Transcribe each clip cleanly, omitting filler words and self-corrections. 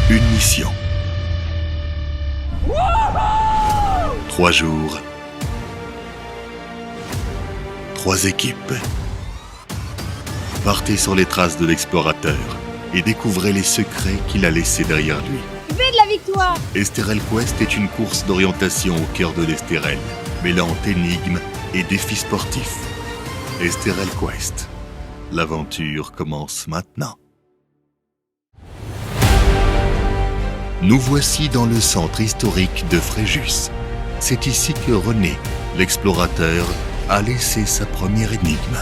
Une mission. 3 jours. 3 équipes. Partez sur les traces de l'explorateur et découvrez les secrets qu'il a laissés derrière lui. V de la victoire! Esterel Quest est une course d'orientation au cœur de l'Estérel, mêlant énigmes et défis sportifs. Esterel Quest. L'aventure commence maintenant. Nous voici dans le centre historique de Fréjus. C'est ici que René, l'explorateur, a laissé sa première énigme.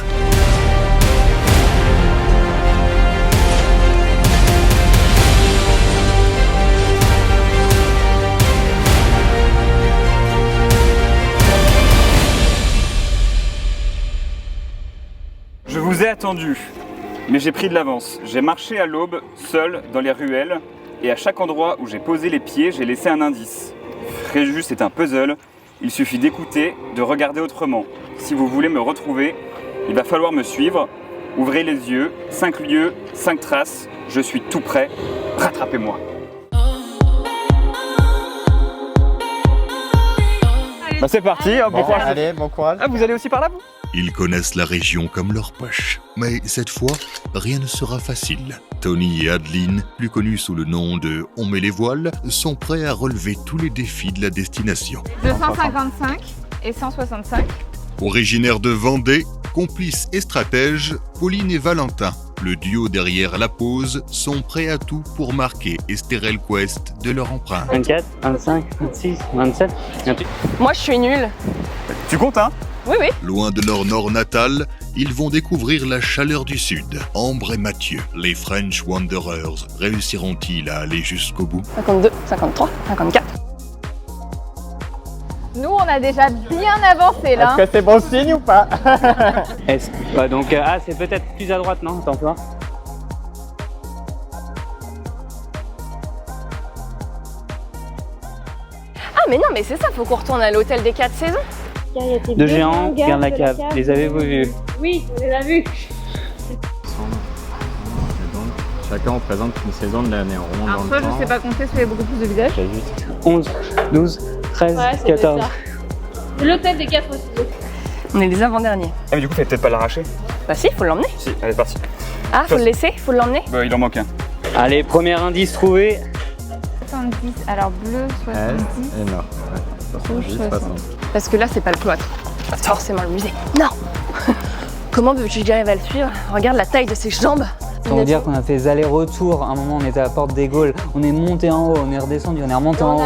Je vous ai attendu, mais j'ai pris de l'avance. J'ai marché à l'aube, seul, dans les ruelles, et à chaque endroit où j'ai posé les pieds, j'ai laissé un indice. Fréjus est un puzzle, il suffit d'écouter, de regarder autrement. Si vous voulez me retrouver, il va falloir me suivre. Ouvrez les yeux, 5 lieux, 5 traces, je suis tout prêt, rattrapez-moi. Bah c'est parti, hop, bon courage. Allez, bon courage. Ah, vous allez aussi par là, vous? Ils connaissent la région comme leur poche. Mais cette fois, rien ne sera facile. Tony et Adeline, plus connus sous le nom de On met les voiles, sont prêts à relever tous les défis de la destination. 255 et 165. Originaires de Vendée, complices et stratèges, Pauline et Valentin, le duo derrière la pause, sont prêts à tout pour marquer Esterel Quest de leur empreinte. 24, 25, 26, 27, 28. Moi, je suis nulle. Tu comptes, hein? Oui, oui. Loin de leur nord natal, ils vont découvrir la chaleur du sud. Ambre et Mathieu, les French Wanderers, réussiront-ils à aller jusqu'au bout? 52, 53, 54. Nous, on a déjà bien avancé là. Est-ce que c'est bon signe ou pas? Est-ce bah donc c'est peut-être plus à droite, non? Attends, toi. Ah, mais non, mais c'est ça, faut qu'on retourne à l'hôtel des 4 saisons. Deux géants, garde la cave. Les avez-vous vus? Oui, on les a vus. Chacun représente une saison de l'année. On remonte Alors dans toi, le je temps. sais pas compter parce qu'il y a beaucoup plus de visages. 11, 12, 13, Ouais, ça 14. doit être ça. L'hôtel des 4 saisons. On est les avant-derniers. Ah mais du coup, fallait peut-être pas l'arracher. Bah si, faut l'emmener. Si, allez, parti. Ah, faut le laisser, faut l'emmener. Bah il en manque un. Allez, premier indice trouvé. 70, alors bleu, 70. Et non. Ouais, 70, 60. Parce que là, c'est pas le cloître. C'est forcément le musée. Non. Comment veux-tu que j'arrive à le suivre? Regarde la taille de ses jambes. Pour vous dire qu'on a fait des allers-retours. À un moment, on était à la porte des Gaules. On est monté en haut, on est redescendu, on est remonté en haut.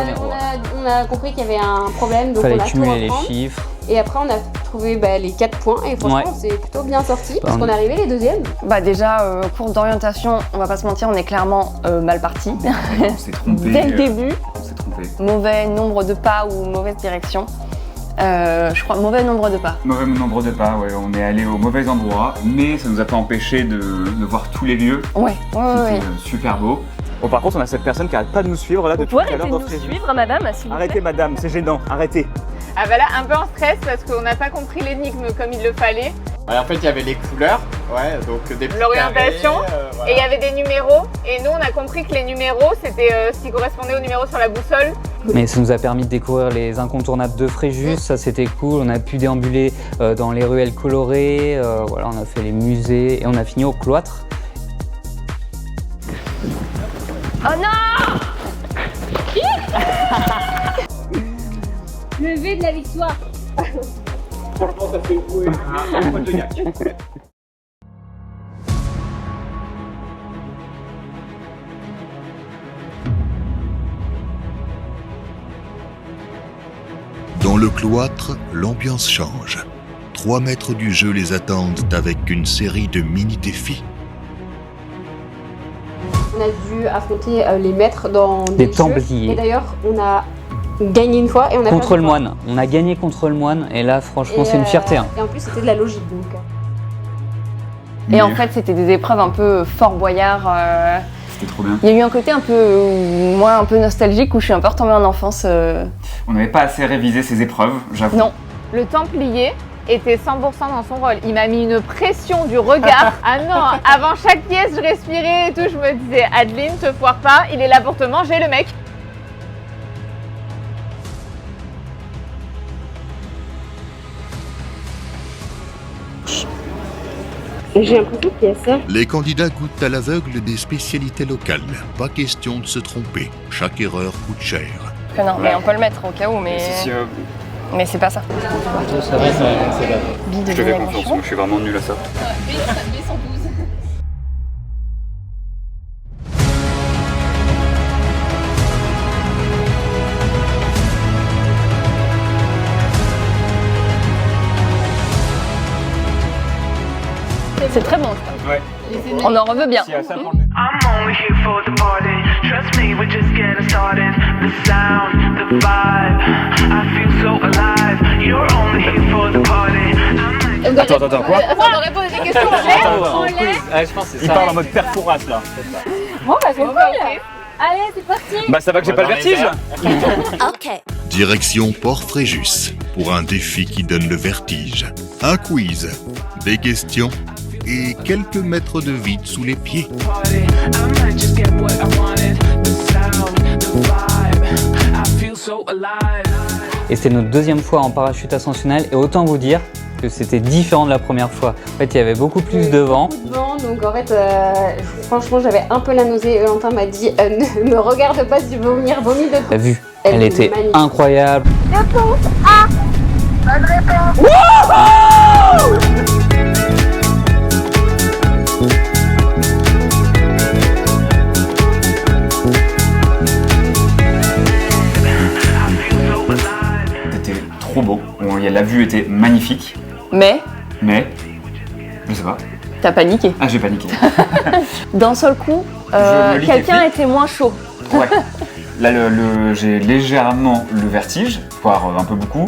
On a compris qu'il y avait un problème, donc Fallait on a tout cumuler les reprendre. chiffres. Et après, on a trouvé les 4 points et franchement, Ouais. c'est plutôt bien sorti parce on- qu'on est arrivé les deuxièmes. Bah déjà, cours d'orientation, on va pas se mentir, on est clairement mal parti. On s'est trompé. Dès le début, On s'est trompé. mauvais nombre de pas ou mauvaise direction. Je crois mauvais nombre de pas. Mauvais nombre de pas, ouais, on est allé au mauvais endroit, mais ça nous a pas empêché de voir tous les lieux. Ouais, ouais. C'était super beau. Bon, par contre, on a cette personne qui arrête pas de nous suivre là Vous depuis pouvez tout à arrêter l'heure de dans nous Fréjus. suivre, madame, s'il vous Arrêtez, plaît. madame, c'est gênant, arrêtez. Ah bah là, un peu en stress parce qu'on n'a pas compris l'énigme comme il le fallait. Ouais, en fait, il y avait les couleurs, ouais, donc des petits L'orientation, carrés, voilà. Et il y avait des numéros. Et nous, on a compris que les numéros, c'était ce qui correspondait aux numéros sur la boussole. Mais ça nous a permis de découvrir les incontournables de Fréjus, ça c'était cool, on a pu déambuler dans les ruelles colorées, voilà, on a fait les musées et on a fini au cloître. Oh non! Le V de la victoire. Franchement, ça fait jouer un poil de gac. Dans le cloître, l'ambiance change. 3 maîtres du jeu les attendent avec une série de mini-défis. On a dû affronter les maîtres dans Des jeux. Templiers. Et d'ailleurs, on a gagné une fois et on a Contre perdu le une fois. moine, on a gagné contre le moine et là franchement Et, c'est une fierté. Hein. Et en plus, c'était de la logique donc. Et en fait, c'était des épreuves un peu Fort Boyard. C'était trop bien. Il y a eu un côté un peu, moi, un peu nostalgique où je suis un peu retombée en enfance. On n'avait pas assez révisé ces épreuves, j'avoue. Non. Le Templier, était 100% dans son rôle. Il m'a mis une pression du regard. Ah non, avant chaque pièce, je respirais et tout. Je me disais, Adeline, te foire pas, il est là pour te manger, le mec. J'ai l'impression qu'il y a ça. Les candidats goûtent à l'aveugle des spécialités locales. Pas question de se tromper. Chaque erreur coûte cher. Que non, mais on peut le mettre au cas où, mais c'est pas ça. Ça va, c'est là. Bille de Je te fais vinaigre confiance, chaud. moi je suis vraiment nul à ça. C'est très bon. Ouais. On en reveut bien. Si à ça pour le- I'm only here for the party. Trust me, we're just getting started. The sound, the vibe. I feel so alive. You're only here for the party. Attends, quoi On doit répondre à des questions. Je pense que c'est Il ça. parle en mode perforas là. Bon, bah, c'est cool. Allez, c'est parti. Bah ça va que j'ai pas le vertige là. Direction Port Fréjus pour un défi qui donne le vertige. Un quiz, des questions et quelques mètres de vide sous les pieds. Party. I might just get what I wanted. The sound, the vibe. I feel so alive. Et c'était notre deuxième fois en parachute ascensionnel et autant vous dire que c'était différent de la première fois. En fait, il y avait beaucoup plus de vent. Beaucoup de vent, donc en fait, franchement, j'avais un peu la nausée. Valentin m'a dit ne me regarde pas si tu veux vomir, vomis de La vue, elle était magnifique. incroyable. C'était trop beau. La vue était magnifique, Mais mais je sais pas. t'as paniqué. Ah j'ai paniqué. D'un seul coup, Je me quelqu'un liquéfie. était moins chaud. Ouais. Là j'ai légèrement le vertige, voire un peu beaucoup.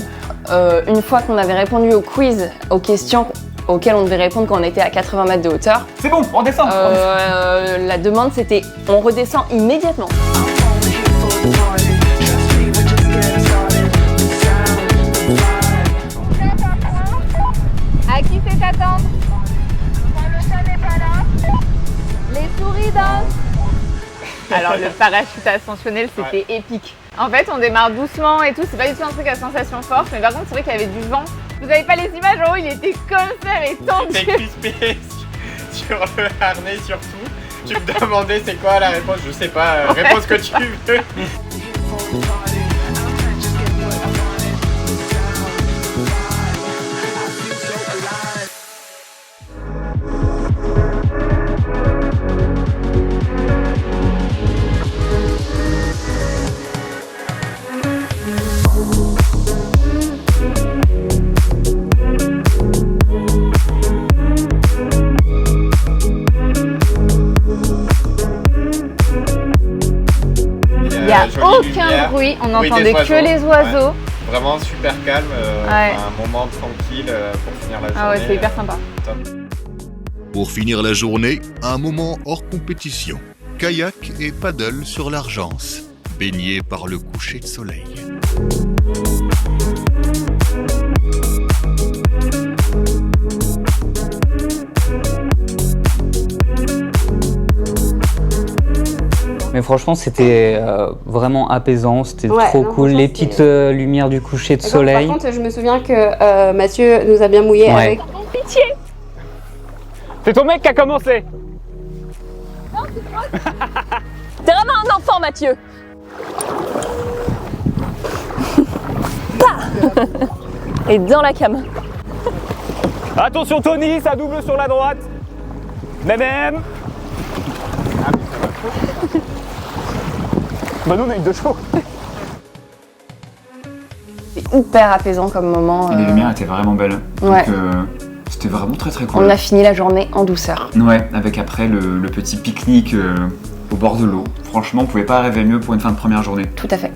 Une fois qu'on avait répondu au quiz, aux questions auxquelles on devait répondre quand on était à 80 mètres de hauteur, C'est bon, on redescend. la demande c'était on redescend immédiatement. Only here for the party. Trust me, we're just getting started. The sound, the vibe. À qui c'est t'attendre? Les souris dansent. Alors le parachute ascensionnel c'était épique. En fait on démarre doucement et tout, c'est pas du tout un truc à sensation forte, mais par contre c'est vrai qu'il y avait du vent. Vous avez pas les images, en haut il était comme ça mais tendu. T'es crispé sur le harnais surtout. Tu me demandais c'est quoi la réponse, je sais pas, réponse que tu veux. Il n'y a aucun bruit, on n'entendait que les oiseaux. Ouais. Vraiment super calme, Ouais. un moment tranquille pour finir la journée. Ah ouais, c'est hyper sympa. Top. Pour finir la journée, un moment hors compétition. Kayak et paddle sur l'Argence, baigné par le coucher de soleil. Mais franchement, c'était vraiment apaisant, c'était Ouais, trop non, cool. Les franchement, petites lumières du coucher de Par soleil. contre, je me souviens que Mathieu nous a bien mouillé Ouais. avec. C'est ton mec qui a commencé. T'es vraiment un enfant, Mathieu. Bah et dans la cam. Attention Tony, ça double sur la droite. Même. Bah nous on a eu 2 chevaux. C'est hyper apaisant comme moment. Les lumières étaient vraiment belles. Ouais. Donc c'était vraiment très très cool. On a fini la journée en douceur. Ouais, avec après le petit pique-nique au bord de l'eau. Franchement, on pouvait pas rêver mieux pour une fin de première journée. Tout à fait.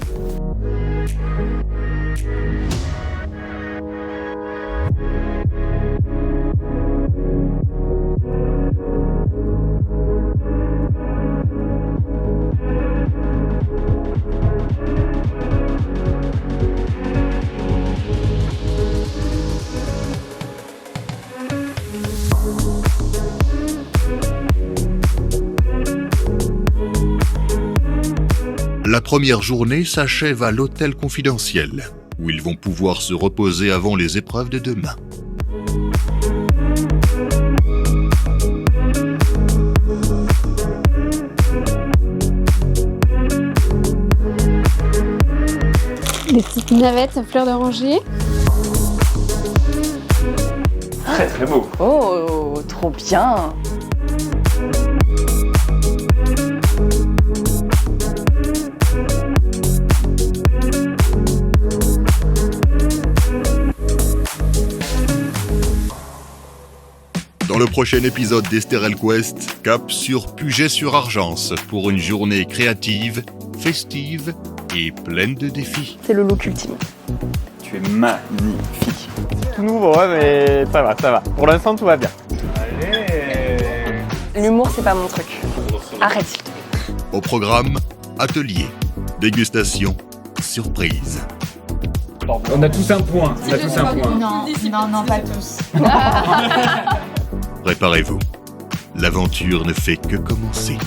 La première journée s'achève à l'hôtel confidentiel, où ils vont pouvoir se reposer avant les épreuves de demain. Des petites navettes à fleurs d'oranger. Très très beau. Oh, trop bien. Dans le prochain épisode d'Estérel Quest, cap sur Puget-sur-Argence pour une journée créative, festive et pleine de défis. C'est le look ultime. Tu es magnifique. Tout nouveau, ouais, mais ça va, ça va. Pour l'instant, tout va bien. L'humour, c'est pas mon truc. Arrête, s'il te plaît. Au programme, atelier, dégustation, surprise. On a tous un point. On a tous un point. Non, pas tous. Préparez-vous, l'aventure ne fait que commencer.